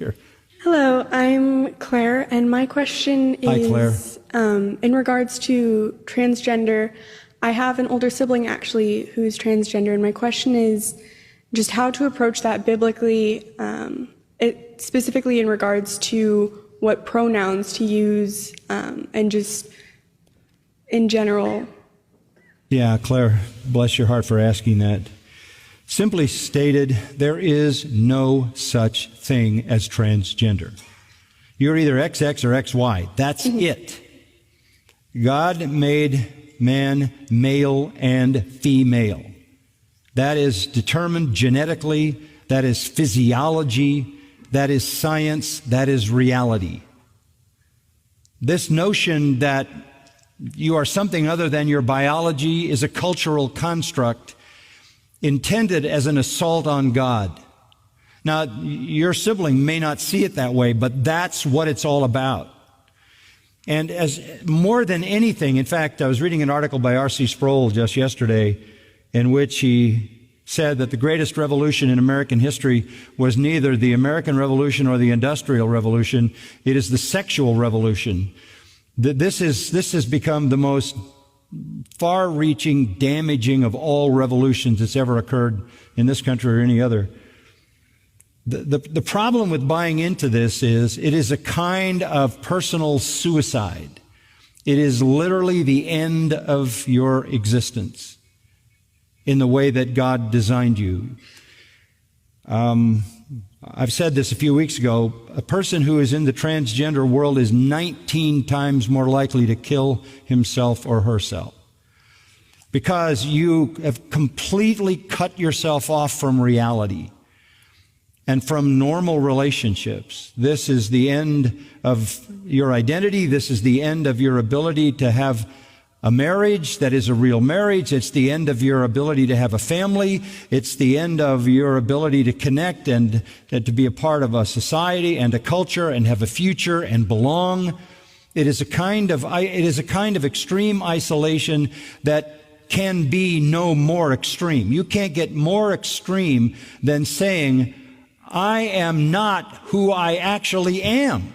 Here. Hello, I'm Claire, and my question is, Hi, Claire. In regards to transgender, I have an older sibling actually who's transgender, and my question is just how to approach that biblically, specifically in regards to what pronouns to use, and just in general. Yeah, Claire, bless your heart for asking that. Simply stated, there is no such thing as transgender. You're either XX or XY. That's it. God made man male and female. That is determined genetically. That is physiology. That is science. That is reality. This notion that you are something other than your biology is a cultural construct intended as an assault on God. Now, your sibling may not see it that way, but that's what it's all about. And as more than anything, in fact, I was reading an article by R.C. Sproul just yesterday in which he said that the greatest revolution in American history was neither the American Revolution or the Industrial Revolution. It is the sexual revolution. This has become the most far-reaching, damaging of all revolutions that's ever occurred in this country or any other. The problem with buying into this is it is a kind of personal suicide. It is literally the end of your existence in the way that God designed you. I've said this a few weeks ago. A person who is in the transgender world is 19 times more likely to kill himself or herself because you have completely cut yourself off from reality and from normal relationships. This is the end of your identity. This is the end of your ability to have a marriage that is a real marriage. It's the end of your ability to have a family. It's the end of your ability to connect and to be a part of a society and a culture and have a future and belong. It is a kind of extreme isolation that can be no more extreme. You can't get more extreme than saying, I am not who I actually am.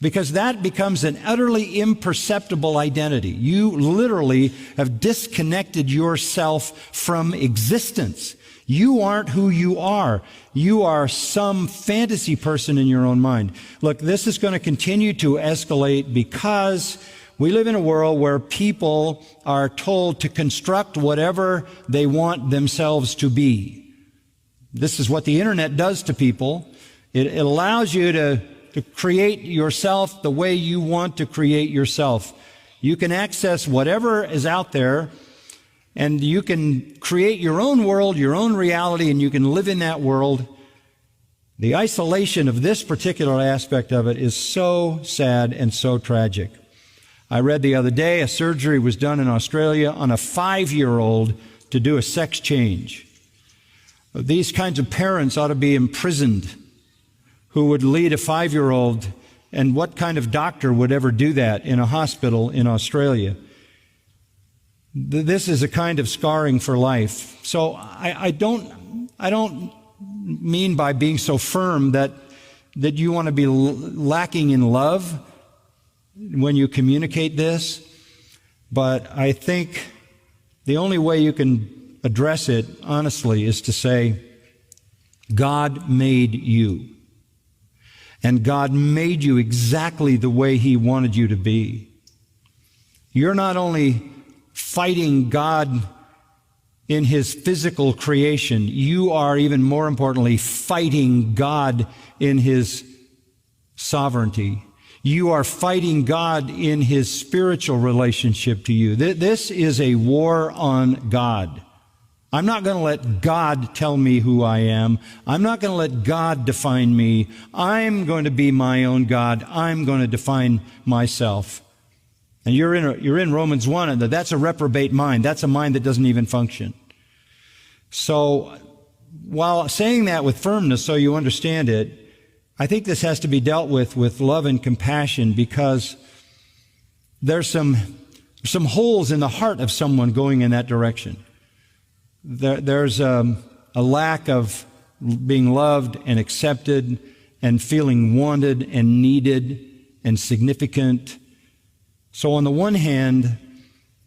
Because that becomes an utterly imperceptible identity. You literally have disconnected yourself from existence. You aren't who you are. You are some fantasy person in your own mind. Look, this is going to continue to escalate because we live in a world where people are told to construct whatever they want themselves to be. This is what the internet does to people. It allows you to create yourself the way you want to create yourself. You can access whatever is out there, and you can create your own world, your own reality, and you can live in that world. The isolation of this particular aspect of it is so sad and so tragic. I read the other day a surgery was done in Australia on a 5-year-old to do a sex change. These kinds of parents ought to be imprisoned, who would lead a 5-year-old, and what kind of doctor would ever do that in a hospital in Australia? This is a kind of scarring for life. So I don't mean by being so firm that you want to be lacking in love when you communicate this, but I think the only way you can address it honestly is to say, God made you. And God made you exactly the way He wanted you to be. You're not only fighting God in His physical creation, you are even more importantly fighting God in His sovereignty. You are fighting God in His spiritual relationship to you. This is a war on God. I'm not going to let God tell me who I am. I'm not going to let God define me. I'm going to be my own God. I'm going to define myself. And you're in Romans 1, and that's a reprobate mind. That's a mind that doesn't even function. So while saying that with firmness so you understand it, I think this has to be dealt with love and compassion, because there's some holes in the heart of someone going in that direction. There's a lack of being loved and accepted and feeling wanted and needed and significant. So on the one hand,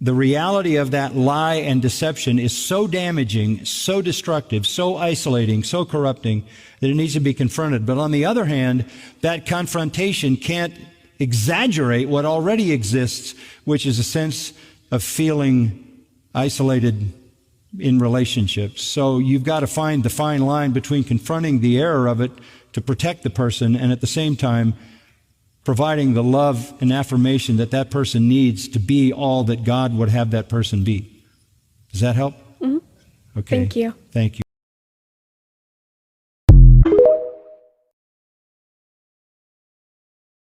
the reality of that lie and deception is so damaging, so destructive, so isolating, so corrupting that it needs to be confronted. But on the other hand, that confrontation can't exaggerate what already exists, which is a sense of feeling isolated in relationships. So you've got to find the fine line between confronting the error of it to protect the person and at the same time providing the love and affirmation that that person needs to be all that God would have that person be. Does that help? Mm-hmm. Okay. Thank you. Thank you.